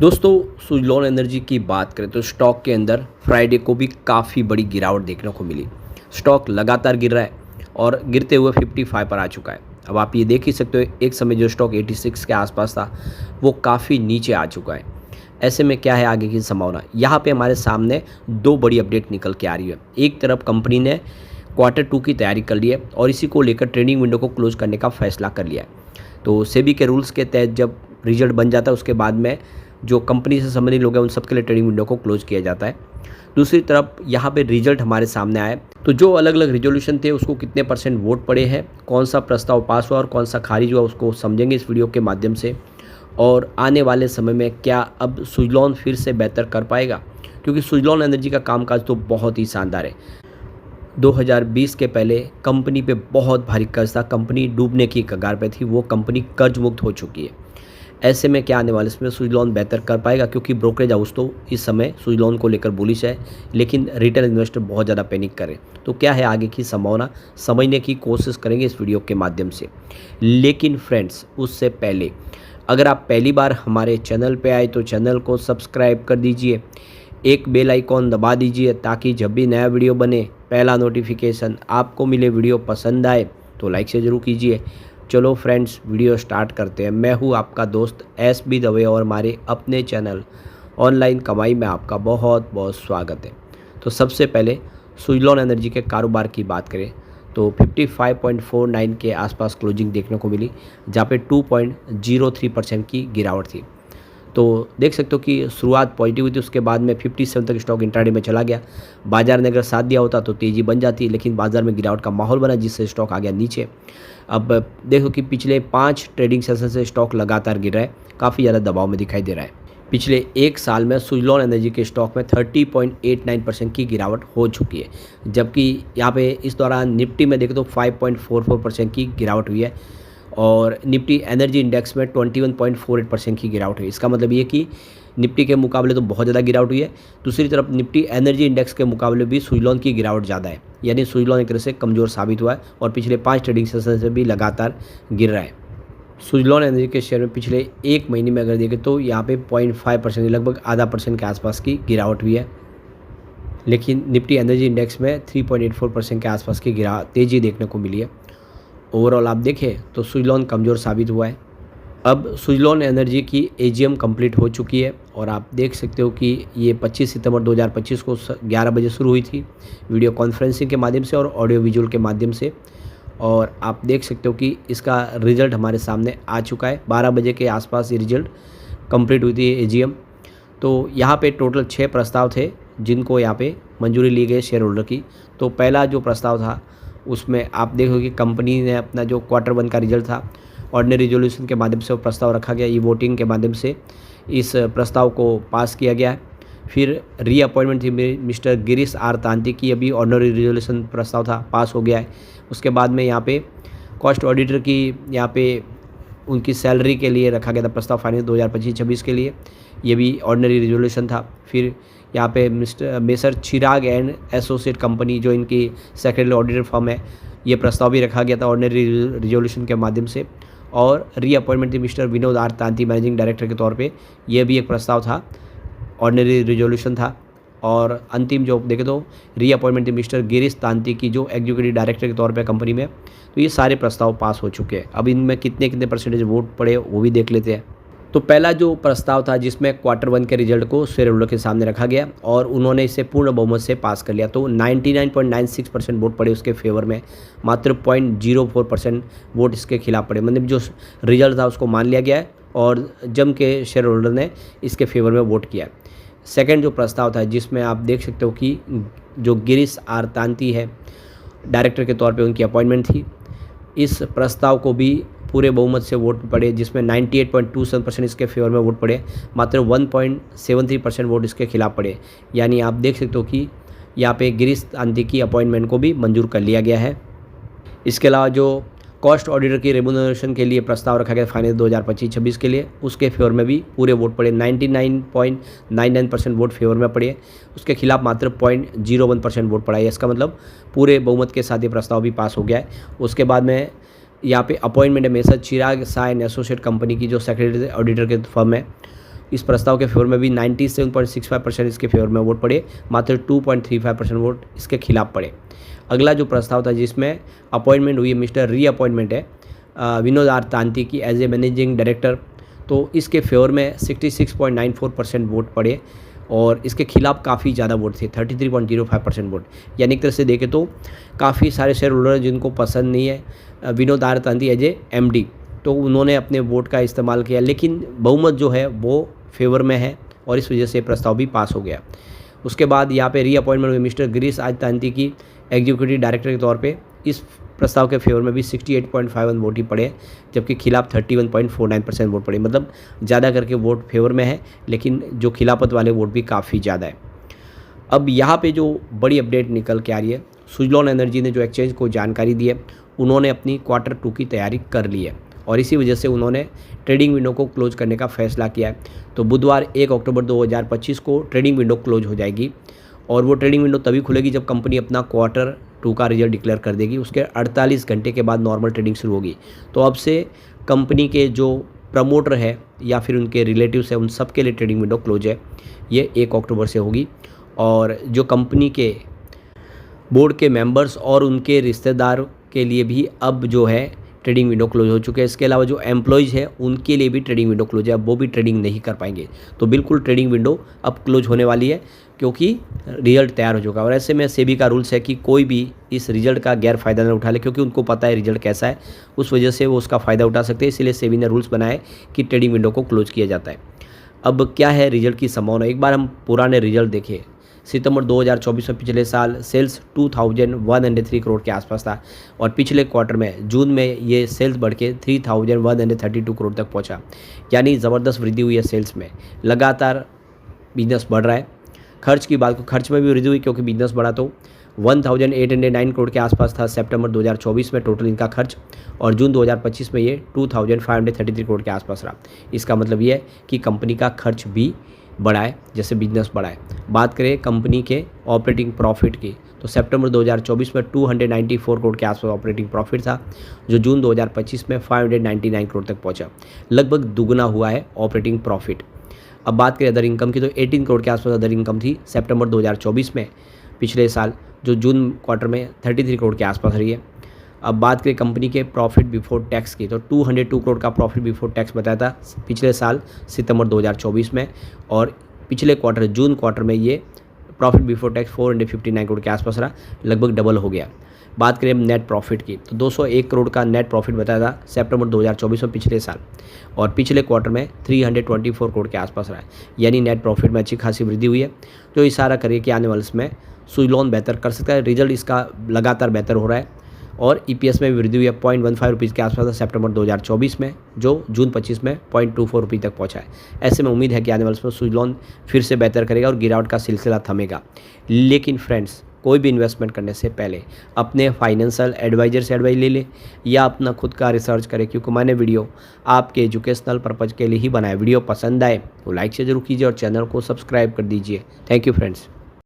दोस्तों, सुज़लॉन एनर्जी की बात करें तो स्टॉक के अंदर फ्राइडे को भी काफ़ी बड़ी गिरावट देखने को मिली। स्टॉक लगातार गिर रहा है और गिरते हुए 55 पर आ चुका है। अब आप ये देख ही सकते हो, एक समय जो स्टॉक 86 के आसपास था वो काफ़ी नीचे आ चुका है। ऐसे में क्या है आगे की संभावना? यहाँ पे हमारे सामने दो बड़ी अपडेट निकल के आ रही है। एक तरफ कंपनी ने क्वार्टर 2 की तैयारी कर ली है और इसी को लेकर ट्रेडिंग विंडो को क्लोज़ करने का फैसला कर लिया है। तो सेबी के रूल्स के तहत जब रिजल्ट बन जाता है उसके बाद में जो कंपनी से संबंधित लोग हैं उन सबके लिए ट्रेडिंग विंडो को क्लोज़ किया जाता है। दूसरी तरफ यहाँ पे रिजल्ट हमारे सामने आए तो जो अलग अलग रिजोल्यूशन थे उसको कितने परसेंट वोट पड़े हैं, कौन सा प्रस्ताव पास हुआ और कौन सा खारिज हुआ, उसको समझेंगे इस वीडियो के माध्यम से। और आने वाले समय में क्या अब सुज़लॉन फिर से बेहतर कर पाएगा, क्योंकि सुज़लॉन एनर्जी का कामकाज तो बहुत ही शानदार है। 2020 के पहले कंपनी पे बहुत भारी कर्ज था, कंपनी डूबने की कगार पे थी, वो कंपनी कर्ज मुक्त हो चुकी है। ऐसे में क्या आने वाले इसमें सुज़लॉन बेहतर कर पाएगा, क्योंकि ब्रोकरेज हाउस तो इस समय सुज़लॉन को लेकर बुलिश है, लेकिन रिटेल इन्वेस्टर बहुत ज़्यादा पैनिक करें। तो क्या है आगे की संभावना, समझने की कोशिश करेंगे इस वीडियो के माध्यम से। लेकिन फ्रेंड्स, उससे पहले अगर आप पहली बार हमारे चैनल पे आए तो चैनल को सब्सक्राइब कर दीजिए, एक बेल आइकॉन दबा दीजिए ताकि जब भी नया वीडियो बने पहला नोटिफिकेशन आपको मिले। वीडियो पसंद आए तो लाइक से ज़रूर कीजिए। चलो फ्रेंड्स, वीडियो स्टार्ट करते हैं। मैं हूँ आपका दोस्त SB दवे और हमारे अपने चैनल ऑनलाइन कमाई में आपका बहुत बहुत स्वागत है। तो सबसे पहले सुज़लॉन एनर्जी के कारोबार की बात करें तो 55.49 के आसपास क्लोजिंग देखने को मिली, जहाँ पे 2.03% की गिरावट थी। तो देख सकते हो कि शुरुआत पॉजिटिव हुई थी, उसके बाद में 57 तक स्टॉक इंट्राडे में चला गया। बाजार ने अगर साथ दिया होता तो तेज़ी बन जाती, लेकिन बाजार में गिरावट का माहौल बना जिससे स्टॉक आ गया नीचे। अब देखो कि पिछले 5 ट्रेडिंग सेशन से स्टॉक लगातार गिर रहा है, काफ़ी ज़्यादा दबाव में दिखाई दे रहा है। पिछले एक साल में सुज़लॉन एनर्जी के स्टॉक में 30.89% की गिरावट हो चुकी है, जबकि यहाँ पे इस दौरान निफ्टी में देखें तो 5.44% की गिरावट हुई है और निफ्टी एनर्जी इंडेक्स में 21.48% की गिरावट हुई। इसका मतलब ये कि निफ्टी के मुकाबले तो बहुत ज़्यादा गिरावट हुई है। दूसरी तरफ निफ्टी एनर्जी इंडेक्स के मुकाबले भी सुज़लॉन की गिरावट ज़्यादा है, यानी सुज़लॉन एक तरह से कमज़ोर साबित हुआ है और पिछले 5 ट्रेडिंग सेशन से भी लगातार गिर रहा है। सुज़लॉन एनर्जी के शेयर में पिछले एक महीने में अगर देखें तो यहाँ पे 0.5%, लगभग आधा परसेंट के आसपास की गिरावट हुई है, लेकिन निफ्टी एनर्जी इंडेक्स में 3.84% के आसपास की तेज़ी देखने को मिली है। ओवरऑल आप देखें तो सुज़लॉन कमज़ोर साबित हुआ है। अब सुज़लॉन एनर्जी की AGM कंप्लीट हो चुकी है और आप देख सकते हो कि ये 25 सितंबर 2025 को 11 बजे शुरू हुई थी, वीडियो कॉन्फ्रेंसिंग के माध्यम से और ऑडियो विजुअल के माध्यम से। और आप देख सकते हो कि इसका रिज़ल्ट हमारे सामने आ चुका है। 12 बजे के आसपास ये रिज़ल्ट कंप्लीट हुई थी AGM। तो यहाँ पे टोटल 6 प्रस्ताव थे जिनको यहाँ पे मंजूरी ली गई शेयर होल्डर की। तो पहला जो प्रस्ताव था उसमें आप देखो कि कंपनी ने अपना जो क्वार्टर 1 का रिजल्ट था ऑर्डिनरी रेजोल्यूशन के माध्यम से वो प्रस्ताव रखा गया, ई वोटिंग के माध्यम से इस प्रस्ताव को पास किया गया है। फिर रीअपॉइंटमेंट थी मिस्टर गिरीश आर तांती की, अभी ऑर्डिनरी रेजोल्यूशन प्रस्ताव था, पास हो गया है। उसके बाद में यहाँ पे कॉस्ट ऑडिटर की यहाँ पे उनकी सैलरी के लिए रखा गया था प्रस्ताव फाइनेंस 2025-26 के लिए, ये भी ऑर्डिनरी रेजोल्यूशन था। फिर यहाँ पे Messrs Chirag and associate company जो इनकी सेक्रेटरी ऑडिटर फर्म है, ये प्रस्ताव भी रखा गया था ऑर्डिनरी रेजोल्यूशन के माध्यम से। और रीअपॉइंटमेंट थी mister Vinod R Tanti managing director के तौर पे, ये भी एक प्रस्ताव था, ऑर्डिनरी रेजोल्यूशन था। और अंतिम जो देखें तो रीअपॉइंटमेंट थी मिस्टर गिरीश तांती की जो एग्जीक्यूटिव डायरेक्टर के तौर पे कंपनी में। तो ये सारे प्रस्ताव पास हो चुके हैं। अब इनमें कितने कितने परसेंटेज वोट पड़े वो भी देख लेते हैं। तो पहला जो प्रस्ताव था जिसमें क्वार्टर 1 के रिजल्ट को शेयर होल्डर के सामने रखा गया और उन्होंने इसे पूर्ण बहुमत से पास कर लिया, तो 99.96% वोट पड़े उसके फेवर में, मात्र 0.04% वोट इसके खिलाफ पड़े। मतलब जो रिजल्ट था उसको मान लिया गया है और जम के शेयर होल्डर ने इसके फेवर में वोट किया है। सेकेंड जो प्रस्ताव था जिसमें आप देख सकते हो कि जो गिरीश आर तांती है डायरेक्टर के तौर पे उनकी अपॉइंटमेंट थी, इस प्रस्ताव को भी पूरे बहुमत से वोट पड़े जिसमें 98.27% इसके फेवर में वोट पड़े, मात्र 1.73% वोट इसके खिलाफ पड़े। यानी आप देख सकते हो कि यहाँ पे गिरीश तांती की अपॉइंटमेंट को भी मंजूर कर लिया गया है। इसके अलावा जो कॉस्ट ऑडिटर की रेम्यूनरेशन के लिए प्रस्ताव रखा गया फाइनेंस 2025-26 के लिए, उसके फेवर में भी पूरे वोट पड़े, 99.99% वोट फेवर में पड़े, उसके खिलाफ मात्र 0.01% वोट पड़ा है। इसका मतलब पूरे बहुमत के साथ ये प्रस्ताव भी पास हो गया है। उसके बाद में यहाँ पे अपॉइंटमेंट है Messrs Chirag Shah and associate company की जो सेक्रेटरी ऑडिटर के फर्म है, इस प्रस्ताव के फेवर में भी 97.65% इसके फेवर में वोट पड़े, मात्र 2.35% वोट इसके खिलाफ पड़े। अगला जो प्रस्ताव था जिसमें अपॉइंटमेंट हुई है, मिस्टर रीअपॉइंटमेंट है विनोद आर तांती की एज ए मैनेजिंग डायरेक्टर, तो इसके फेवर में 66.94% वोट पड़े और इसके खिलाफ काफ़ी ज़्यादा वोट थे, 33.05% वोट। यानी एक तरह से देखें तो काफ़ी सारे शेयर होल्डर जिनको पसंद नहीं है Vinod R Tanti as a MD, तो उन्होंने अपने वोट का इस्तेमाल किया, लेकिन बहुमत जो है वो फेवर में है और इस वजह से प्रस्ताव भी पास हो गया। उसके बाद यहाँ पे रीअपॉइंटमेंट हुई मिस्टर गिरीश आज तांती की एग्जीक्यूटिव डायरेक्टर के तौर पे। इस प्रस्ताव के फेवर में भी 68.51 वोट ही पड़े, जबकि खिलाफ 31.49% वोट पड़े। मतलब ज़्यादा करके वोट फेवर में है, लेकिन जो खिलाफत वाले वोट भी काफ़ी ज़्यादा है। अब यहाँ पे जो बड़ी अपडेट निकल के आ रही है, सुजलॉन एनर्जी ने जो एक्सचेंज को जानकारी दी है, उन्होंने अपनी Q2 की तैयारी कर ली है और इसी वजह से उन्होंने ट्रेडिंग विंडो को क्लोज करने का फैसला किया है। तो बुधवार 1 अक्टूबर 2025 को ट्रेडिंग विंडो क्लोज हो जाएगी और वो ट्रेडिंग विंडो तभी खुलेगी जब कंपनी अपना Q2 का रिजल्ट डिक्लेयर कर देगी। उसके 48 घंटे के बाद नॉर्मल ट्रेडिंग शुरू होगी। तो अब से कंपनी के जो प्रमोटर है या फिर उनके रिलेटिव्स हैं, उन सब के लिए ट्रेडिंग विंडो क्लोज है। ये 1 अक्टूबर से होगी और जो कंपनी के बोर्ड के मेंबर्स और उनके रिश्तेदार के लिए भी अब जो है ट्रेडिंग विंडो क्लोज हो चुके हैं। इसके अलावा जो एम्प्लॉयज़ हैं उनके लिए भी ट्रेडिंग विंडो क्लोज है, अब वो भी ट्रेडिंग नहीं कर पाएंगे। तो बिल्कुल ट्रेडिंग विंडो अब क्लोज होने वाली है क्योंकि रिजल्ट तैयार हो चुका है। और ऐसे में सेबी का रूल्स है कि कोई भी इस रिजल्ट का गैर फ़ायदा न उठा ले, क्योंकि उनको पता है रिजल्ट कैसा है, उस वजह से वो उसका फ़ायदा उठा सकते हैं। इसीलिए सेबी ने रूल्स बनाए कि ट्रेडिंग विंडो को क्लोज किया जाता है। अब क्या है रिजल्ट की संभावना, एक बार हम पुराने रिजल्ट देखें। सितंबर 2024 में पिछले साल सेल्स 2103 करोड़ के आसपास था और पिछले क्वार्टर में जून में ये सेल्स बढ़ के 3132 करोड़ तक पहुंचा। यानी ज़बरदस्त वृद्धि हुई है सेल्स में, लगातार बिजनेस बढ़ रहा है। खर्च की बात को, खर्च में भी वृद्धि हुई क्योंकि बिजनेस बढ़ा। तो 1809 करोड़ के आसपास था सितंबर 2024 में टोटल इनका खर्च और जून 2025 में ये 2533 करोड़ के आसपास रहा। इसका मतलब ये है कि कंपनी का खर्च भी बढ़ा है जैसे बिजनेस बढ़ा है। बात करें कंपनी के ऑपरेटिंग प्रॉफिट की, तो सितंबर 2024 में 294 करोड़ के आसपास ऑपरेटिंग प्रॉफिट था, जो जून 2025 में 599 करोड़ तक पहुंचा। लगभग दुगना हुआ है ऑपरेटिंग प्रॉफिट। अब बात करें अदर इनकम की, तो 18 करोड़ के आसपास अदर इनकम थी सितंबर 2024 में पिछले साल, जो जून क्वार्टर में 33 करोड़ के आसपास रही है। अब बात करें कंपनी के प्रॉफिट बिफोर टैक्स की, तो 202 करोड़ का प्रॉफिट बिफोर टैक्स बताया था पिछले साल सितंबर 2024 में, और पिछले क्वार्टर जून क्वार्टर में ये प्रॉफिट बिफोर टैक्स 459 करोड़ के आसपास रहा, लगभग डबल हो गया। बात करें नेट प्रॉफिट की, तो 201 करोड़ का नेट प्रॉफिट बताया था सितंबर 2024 में पिछले साल, और पिछले क्वार्टर में 324 करोड़ के आसपास रहा है। यानी नेट प्रॉफिट में अच्छी खासी वृद्धि हुई है, जो इशारा करे कि आने वाले समय सुजलॉन बेहतर कर सकता है। रिजल्ट इसका लगातार बेहतर हो रहा है और EPS में भी वृद्धि हुई है, 0.15 रुपीज़ के आसपास था सितंबर 2024 में, जो जून 25 में 0.24 रुपये तक पहुंचा है। ऐसे में उम्मीद है कि आने वाले समय सुजलॉन फिर से बेहतर करेगा और गिरावट का सिलसिला थमेगा। लेकिन फ्रेंड्स, कोई भी इन्वेस्टमेंट करने से पहले अपने फाइनेंशियल एडवाइजर से एडवाइस ले लें या अपना खुद का रिसर्च करें, क्योंकि मैंने वीडियो आपके एजुकेशनल पर्पज़ के लिए ही बनाया। वीडियो पसंद आए तो लाइक से जरूर कीजिए और चैनल को सब्सक्राइब कर दीजिए। Thank you friends.